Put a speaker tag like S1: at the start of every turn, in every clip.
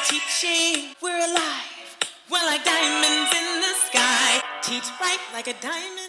S1: teaching, we're alive. We're like diamonds in the sky. Teach bright like a diamond.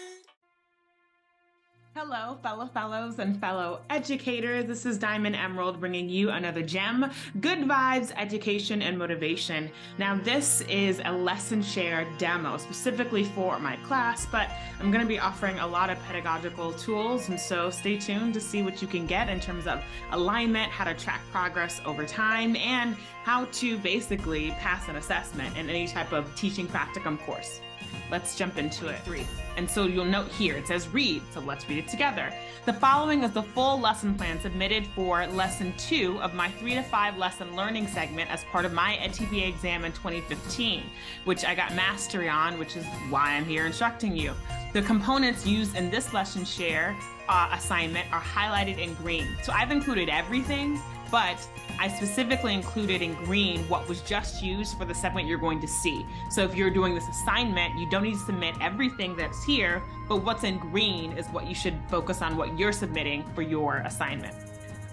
S2: Hello, fellow fellows and fellow educators. This is Diamond Emerald bringing you another gem, good vibes, education, and motivation. Now, this is a lesson share demo specifically for my class, but I'm going to be offering a lot of pedagogical tools, and so stay tuned to see what you can get in terms of alignment, how to track progress over time, and how to basically pass an assessment in any type of teaching practicum course. Let's jump into it. 3. And so you'll note here, it says read, so let's read it together. The following is the full lesson plan submitted for lesson 2 of my 3 to 5 lesson learning segment as part of my EdTPA exam in 2015, which I got mastery on, which is why I'm here instructing you. The components used in this lesson share assignment are highlighted in green. So I've included everything, but I specifically included in green what was just used for the segment you're going to see. So if you're doing this assignment, you don't need to submit everything that's here, but what's in green is what you should focus on, what you're submitting for your assignment.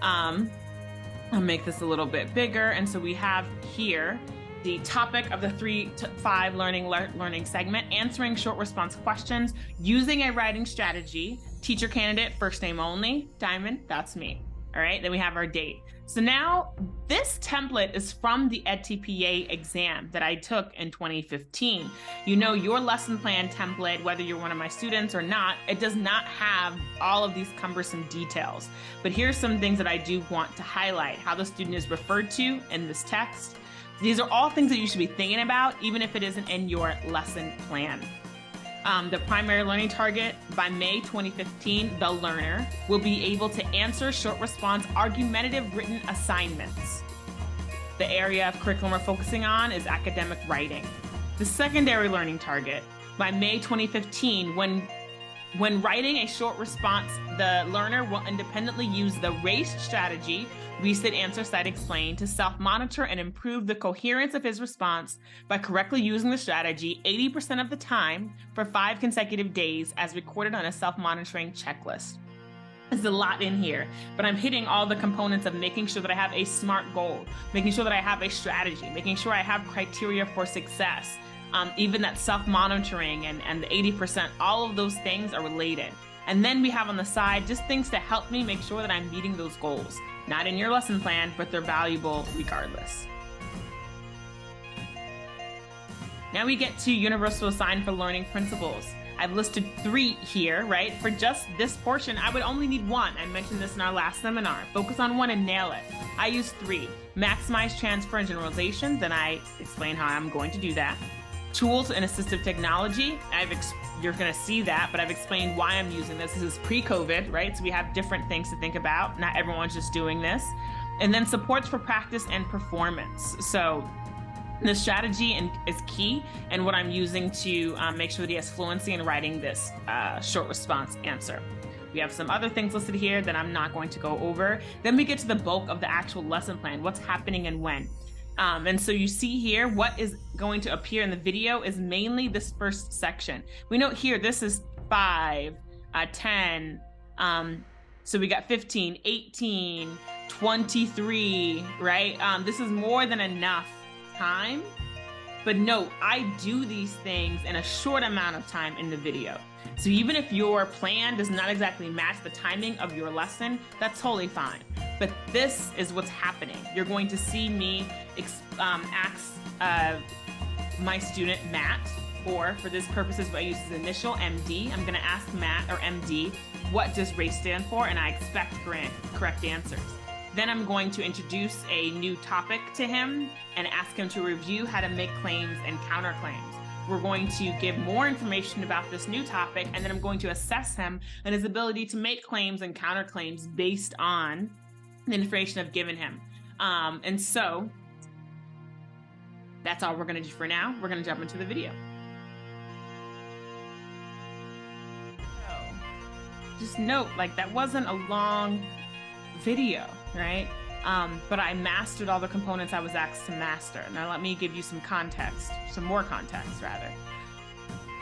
S2: I'll make this a little bit bigger. And so we have here the topic of the 3 to 5 learning segment, answering short response questions using a writing strategy, teacher candidate, first name only, Diamond, that's me. All right, then we have our date. So now this template is from the EdTPA exam that I took in 2015. You know, your lesson plan template, whether you're one of my students or not, it does not have all of these cumbersome details. But here's some things that I do want to highlight: how the student is referred to in this text. These are all things that you should be thinking about, even if it isn't in your lesson plan. The primary learning target: by May 2015, the learner will be able to answer short response argumentative written assignments. The area of curriculum we're focusing on is academic writing. The secondary learning target: by May 2015, when writing a short response, the learner will independently use the RACE strategy, read, answer, cite, explain, to self-monitor and improve the coherence of his response by correctly using the strategy 80% of the time for 5 consecutive days as recorded on a self-monitoring checklist. There's a lot in here, but I'm hitting all the components of making sure that I have a SMART goal, making sure that I have a strategy, making sure I have criteria for success. Even that self-monitoring and the 80%, all of those things are related. And then we have on the side just things to help me make sure that I'm meeting those goals. Not in your lesson plan, but they're valuable regardless. Now we get to universal assign for learning principles. I've listed 3 here, right? For just this portion, I would only need 1. I mentioned this in our last seminar. Focus on 1 and nail it. I use 3. Maximize transfer and generalization. Then I explain how I'm going to do that. Tools and assistive technology. You're going to see that, but I've explained why I'm using this. This is pre-COVID, right? So we have different things to think about. Not everyone's just doing this. And then supports for practice and performance. So the strategy is key, and what I'm using to make sure that he has fluency in writing this short response answer. We have some other things listed here that I'm not going to go over. Then we get to the bulk of the actual lesson plan, what's happening and when. And so you see here, what is going to appear in the video is mainly this first section. We note here, this is 5, 10, so we got 15, 18, 23, right? This is more than enough time. But note, I do these things in a short amount of time in the video. So even if your plan does not exactly match the timing of your lesson, that's totally fine. But this is what's happening. You're going to see me ask my student Matt, or for this purposes, I use his initial MD. I'm going to ask Matt, or MD, what does RACE stand for, and I expect correct answers. Then I'm going to introduce a new topic to him and ask him to review how to make claims and counterclaims. We're going to give more information about this new topic, and then I'm going to assess him and his ability to make claims and counterclaims based on the information I've given him. And so that's all we're going to do for now. We're going to jump into the video. So just note, like, that wasn't a long video, right? But I mastered all the components I was asked to master. Now let me give you some context, some more context rather.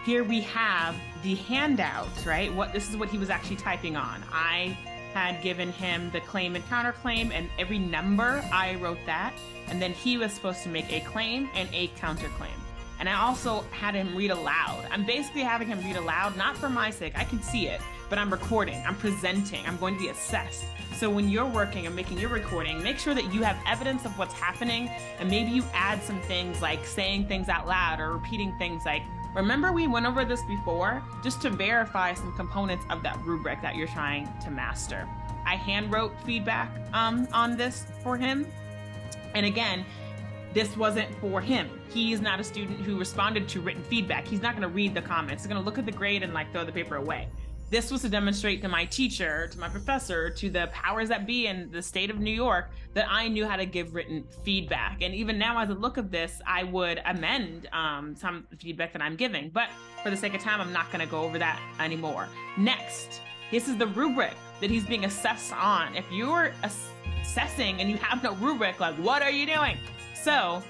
S2: Here we have the handout, right? This is what he was actually typing on. I had given him the claim and counterclaim, and every number, I wrote that. And then he was supposed to make a claim and a counterclaim. And I also had him read aloud. I'm basically having him read aloud, not for my sake, I can see it, but I'm recording, I'm presenting, I'm going to be assessed. So when you're working and making your recording, make sure that you have evidence of what's happening, and maybe you add some things like saying things out loud or repeating things like, remember we went over this before, just to verify some components of that rubric that you're trying to master. I hand wrote feedback on this for him. And again, this wasn't for him. He's not a student who responded to written feedback. He's not going to read the comments. He's going to look at the grade and like throw the paper away. This was to demonstrate to my teacher, to my professor, to the powers that be in the state of New York that I knew how to give written feedback. And even now, as a look of this, I would amend some feedback that I'm giving. But for the sake of time, I'm not going to go over that anymore. Next, this is the rubric that he's being assessed on. If you're assessing and you have no rubric, like, what are you doing? So,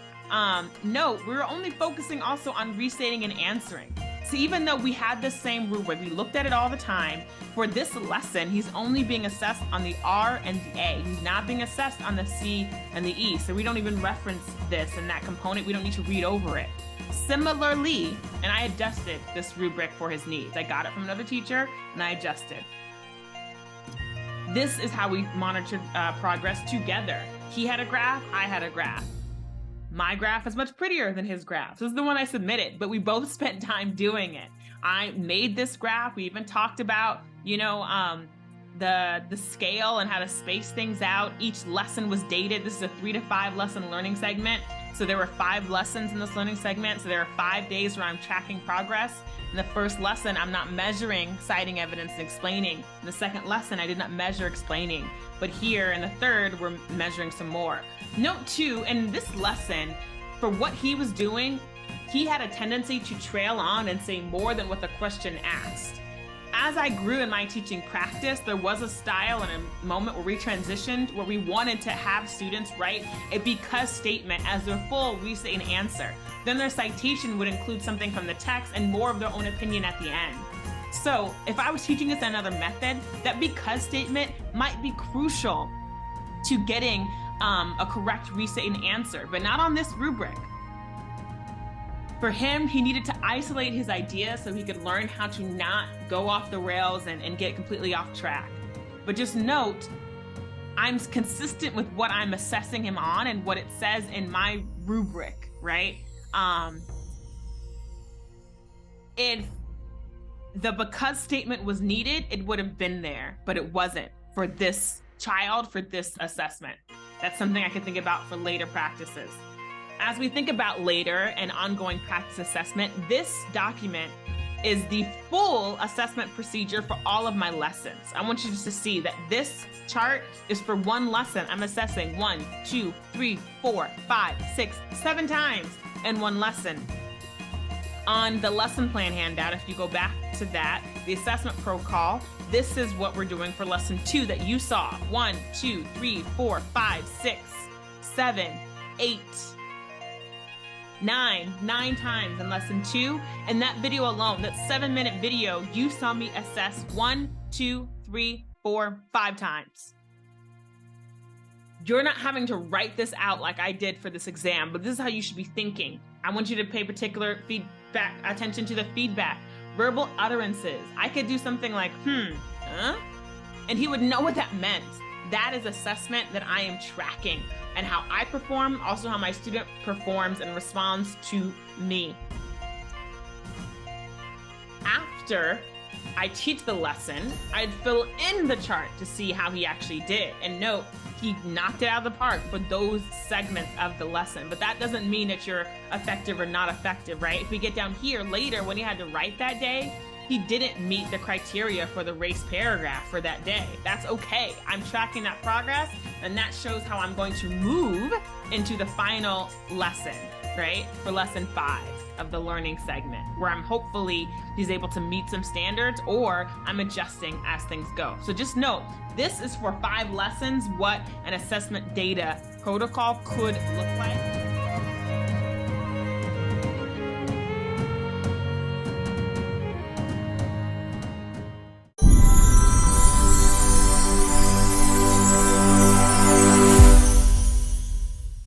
S2: note, we're only focusing also on restating and answering. So even though we had the same rubric, we looked at it all the time, for this lesson, he's only being assessed on the R and the A. He's not being assessed on the C and the E. So we don't even reference this and that component. We don't need to read over it. Similarly, and I adjusted this rubric for his needs. I got it from another teacher and I adjusted. This is how we monitored progress together. He had a graph, I had a graph. My graph is much prettier than his graph. This is the one I submitted, but we both spent time doing it. I made this graph. We even talked about, the scale and how to space things out. Each lesson was dated. This is a 3 to 5 lesson learning segment. So there were 5 lessons in this learning segment. So there are 5 days where I'm tracking progress. In the first lesson, I'm not measuring citing evidence and explaining. In the second lesson, I did not measure explaining. But here in the third, we're measuring some more. Note too, in this lesson, for what he was doing, he had a tendency to trail on and say more than what the question asked. As I grew in my teaching practice, there was a style and a moment where we transitioned where we wanted to have students write a because statement as their full restate and answer. Then their citation would include something from the text and more of their own opinion at the end. So if I was teaching this another method, that because statement might be crucial to getting a correct restate and answer, but not on this rubric. For him, he needed to isolate his idea so he could learn how to not go off the rails and get completely off track. But just note, I'm consistent with what I'm assessing him on and what it says in my rubric, right? If the because statement was needed, it would have been there, but it wasn't for this child, for this assessment. That's something I could think about for later practices. As we think about later and ongoing practice assessment, this document is the full assessment procedure for all of my lessons. I want you just to see that this chart is for one lesson. I'm assessing 1, 2, 3, 4, 5, 6, 7 times in one lesson. On the lesson plan handout, if you go back to that, the assessment protocol, this is what we're doing for lesson 2 that you saw. 1, 2, 3, 4, 5, 6, 7, 8, 9 times in lesson 2. And that video alone, that 7-minute video, you saw me assess 1, 2, 3, 4, 5 times. You're not having to write this out like I did for this exam, but this is how you should be thinking. I want you to pay particular attention to the feedback, verbal utterances. I could do something like, and he would know what that meant. That is assessment that I am tracking, and how I perform, also how my student performs and responds to me. After I teach the lesson, I'd fill in the chart to see how he actually did. And note, he knocked it out of the park for those segments of the lesson. But that doesn't mean that you're effective or not effective, right? If we get down here later, when he had to write that day, he didn't meet the criteria for the race paragraph for that day. That's okay. I'm tracking that progress, and that shows how I'm going to move into the final lesson, right? For lesson 5 of the learning segment, where I'm hopefully he's able to meet some standards, or I'm adjusting as things go. So just note, this is for 5 lessons, what an assessment data protocol could look like.